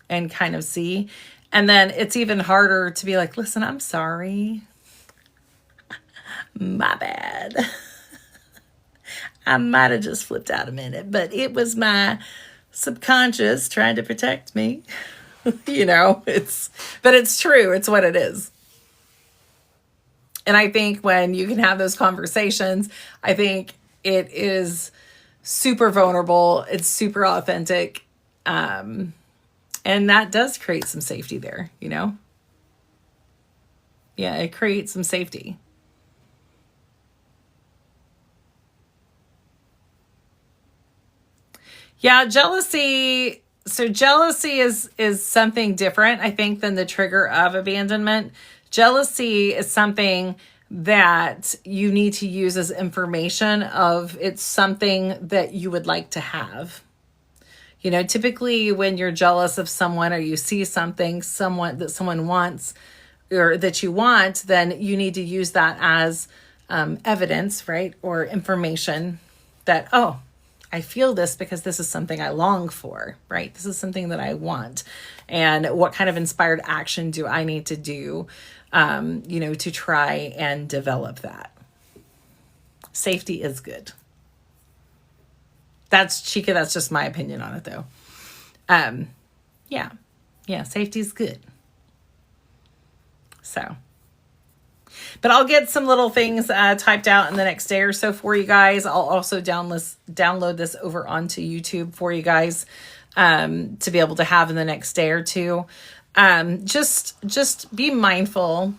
and kind of see. And then it's even harder to be like, listen, I'm sorry. My bad. I might have just flipped out a minute, but it was my subconscious trying to protect me. But it's true. It's what it is. And I think when you can have those conversations, I think it is super vulnerable. It's super authentic. And that does create some safety there, Yeah, it creates some safety. Yeah, jealousy. So jealousy is something different, I think, than the trigger of abandonment. Jealousy is something that you need to use as information of it's something that you would like to have. Typically when you're jealous of someone or you see someone that someone wants or that you want, then you need to use that as evidence, right? Or information that, oh, I feel this because this is something I long for, right? This is something that I want. And what kind of inspired action do I need to do, to try and develop that? Safety is good. That's Chica. That's just my opinion on it though. Yeah, safety is good. So, but I'll get some little things typed out in the next day or so for you guys. I'll also download this over onto YouTube for you guys to be able to have in the next day or two. Just be mindful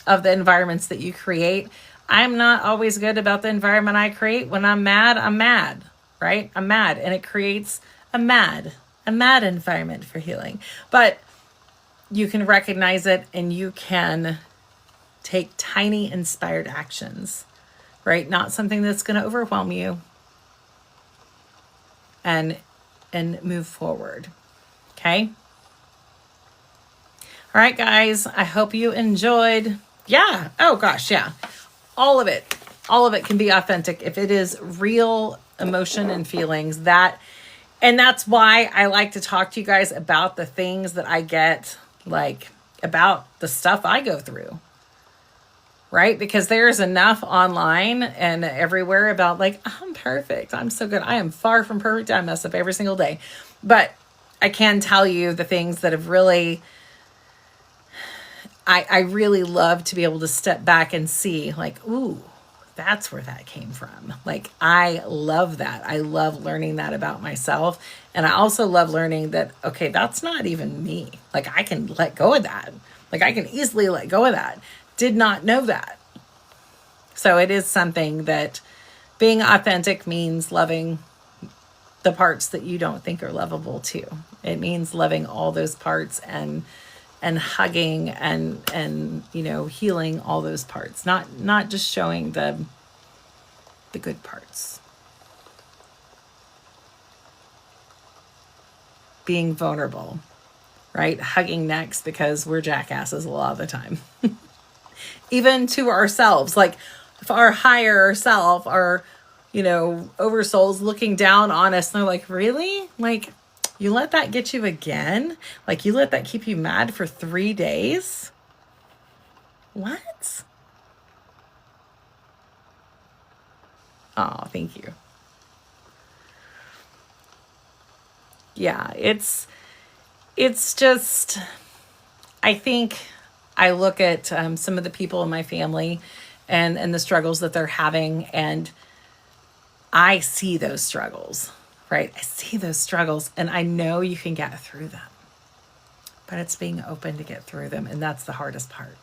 of the environments that you create. I'm not always good about the environment I create. When I'm mad, right? I'm mad, and it creates a mad environment for healing. But you can recognize it and you can take tiny inspired actions, right? Not something that's going to overwhelm you, and move forward. Okay. All right, guys, I hope you enjoyed. Yeah. Oh gosh. Yeah. All of it can be authentic if it is real emotion and feelings. And that's why I like to talk to you guys about the things that I get, like about the stuff I go through, right? Because there's enough online and everywhere about like, I'm perfect. I'm so good. I am far from perfect. I mess up every single day. But I can tell you the things that have really, I really love to be able to step back and see like, ooh, that's where that came from. Like, I love that. I love learning that about myself. And I also love learning that, okay, that's not even me. Like, I can let go of that. Like, I can easily let go of that. Did not know that. So it is something that being authentic means loving the parts that you don't think are lovable too. It means loving all those parts and hugging and healing all those parts, not just showing the good parts. Being vulnerable, right? Hugging necks because we're jackasses a lot of the time. Even to ourselves, like if our higher self, our oversouls looking down on us and they're like, really? Like, you let that get you again? Like, you let that keep you mad for 3 days? What? Oh, thank you. Yeah, it's just, I think I look at some of the people in my family and the struggles that they're having, and I see those struggles, right? I see those struggles and I know you can get through them, but it's being open to get through them. And that's the hardest part.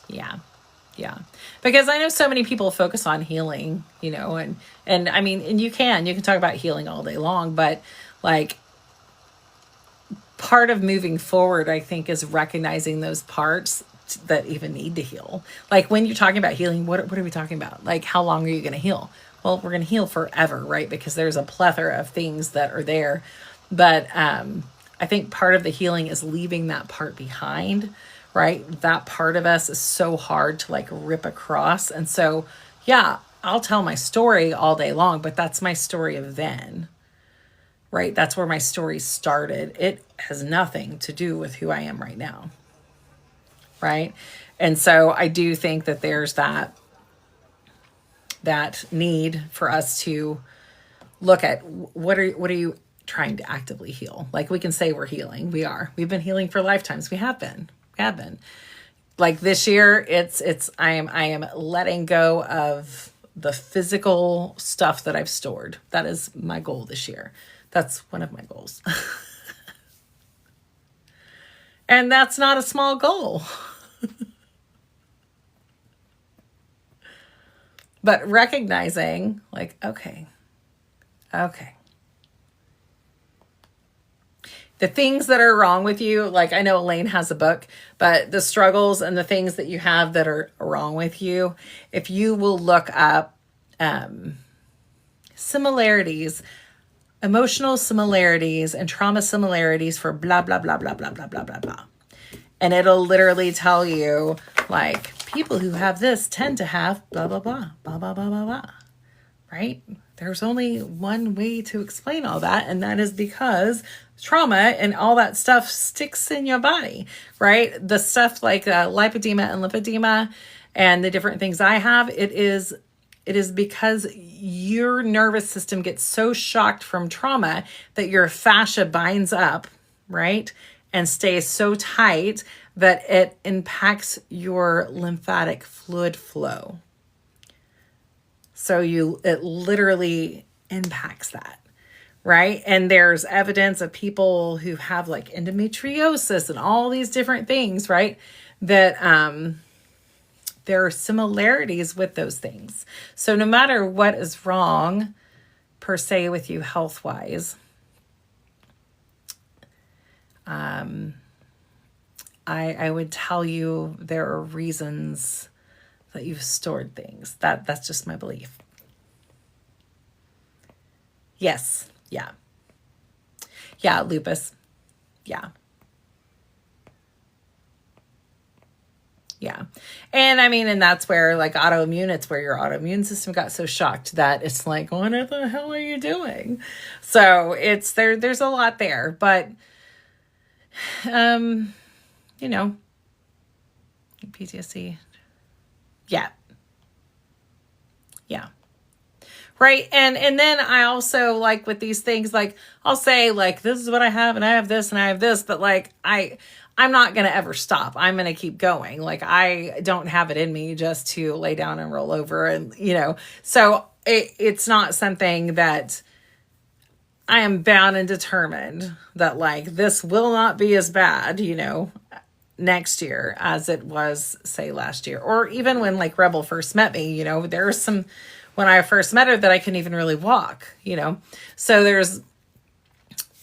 Yeah. Yeah. Because I know so many people focus on healing, and I mean, and you can talk about healing all day long, but like part of moving forward, I think, is recognizing those parts that even need to heal. Like when you're talking about healing, what are we talking about? Like, how long are you going to heal? Well, we're going to heal forever, right? Because there's a plethora of things that are there. But I think part of the healing is leaving that part behind, right? That part of us is so hard to like rip across. And so, yeah, I'll tell my story all day long, but that's my story of then, right? That's where my story started. It has nothing to do with who I am right now, right? And so I do think that there's that need for us to look at what are you trying to actively heal? Like we can say we're healing. We've been healing for lifetimes. We have been. Like this year, I am letting go of the physical stuff that I've stored. That is my goal this year. That's one of my goals. And that's not a small goal. But recognizing like, okay. The things that are wrong with you, like I know Elaine has a book, but the struggles and the things that you have that are wrong with you, if you will look up similarities, emotional similarities and trauma similarities for blah, blah, blah, blah, blah, blah, blah, blah, blah. And it'll literally tell you like people who have this tend to have blah, blah, blah, blah, blah, blah, blah, blah, right? There's only one way to explain all that. And that is because trauma and all that stuff sticks in your body, right? The stuff like lipedema and lymphedema and the different things I have, it is because your nervous system gets so shocked from trauma that your fascia binds up, right? And stays so tight that it impacts your lymphatic fluid flow. So it literally impacts that, right? And there's evidence of people who have like endometriosis and all these different things, right? That there are similarities with those things. So no matter what is wrong per se with you health-wise, I would tell you there are reasons that you've stored things. That's just my belief. Yes. Yeah. Yeah. Lupus. Yeah. Yeah. And I mean, and that's where like autoimmune, it's where your autoimmune system got so shocked that it's like, what the hell are you doing? So there's a lot there, but, PTSD. Yeah. Yeah. Right. And then I also like with these things, like I'll say like, this is what I have and I have this and I have this, but like, I'm not going to ever stop. I'm going to keep going. Like I don't have it in me just to lay down and roll over and, so it's not something that I am bound and determined that like, this will not be as bad, next year as it was say last year, or even when like Rebel first met me, there was some, when I first met her that I couldn't even really walk, so there's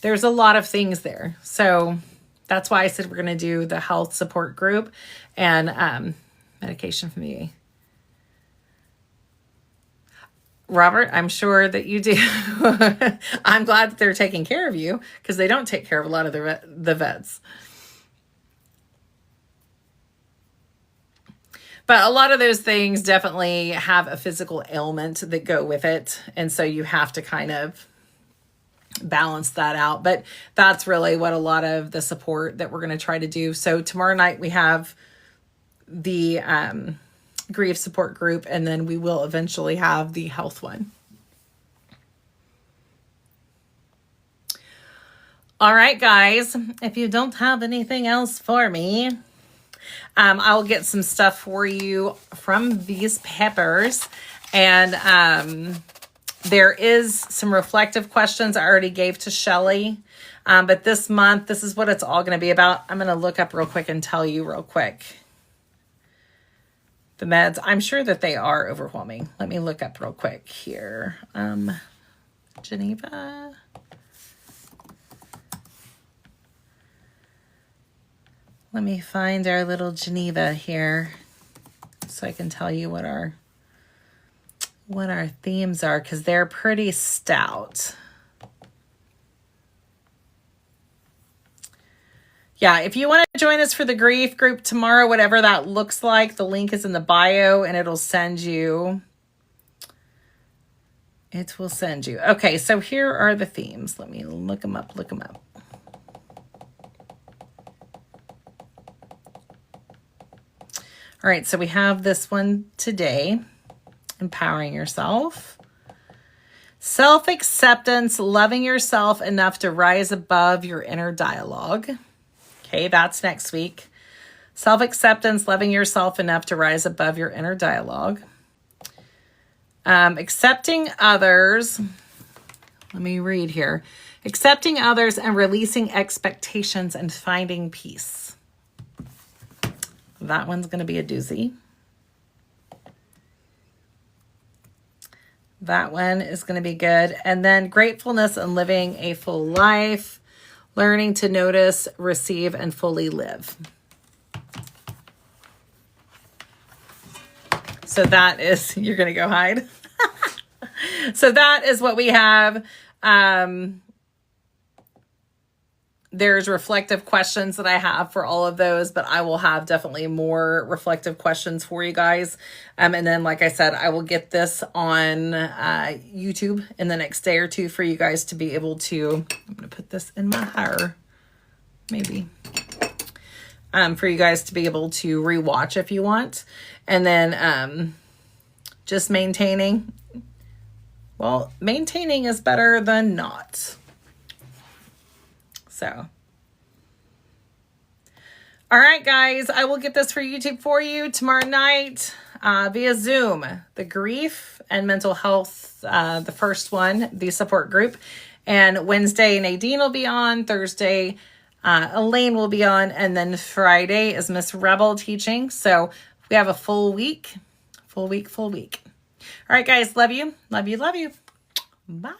a lot of things there. So that's why I said we're going to do the health support group and medication for me. Robert, I'm sure that you do. I'm glad that they're taking care of you because they don't take care of a lot of the vets. But a lot of those things definitely have a physical ailment that go with it. And so you have to kind of balance that out. But that's really what a lot of the support that we're going to try to do. So tomorrow night we have the grief support group, and then we will eventually have the health one. All right, guys, if you don't have anything else for me, I'll get some stuff for you from these peppers. And there is some reflective questions I already gave to Shelly. But this month, this is what it's all going to be about. I'm going to look up real quick and tell you real quick. The meds, I'm sure that they are overwhelming. Let me look up real quick here. Geneva. Let me find our little Geneva here so I can tell you what our themes are, because they're pretty stout. Yeah, if you want to join us for the grief group tomorrow, whatever that looks like, the link is in the bio and it'll send you. It will send you. Okay, so here are the themes. Let me look them up, All right, so we have this one today, empowering yourself. Self-acceptance, loving yourself enough to rise above your inner dialogue. Okay, that's next week. Self-acceptance, loving yourself enough to rise above your inner dialogue. Accepting others. Let me read here. Accepting others and releasing expectations and finding peace. That one's going to be a doozy. That one is going to be good. And then gratefulness and living a full life. Learning to notice, receive, and fully live. So that is, you're going to go hide. So that is what we have. There's reflective questions that I have for all of those, but I will have definitely more reflective questions for you guys. And then, like I said, I will get this on YouTube in the next day or two for you guys to be able to, I'm going to put this in my hair, maybe, for you guys to be able to rewatch if you want. And then just maintaining. Well, maintaining is better than not. So, all right, guys, I will get this for YouTube for you tomorrow night via Zoom. The grief and mental health, the first one, the support group. And Wednesday, Nadine will be on. Thursday, Elaine will be on. And then Friday is Miss Rebel teaching. So we have a full week. All right, guys, love you. Love you, love you. Bye.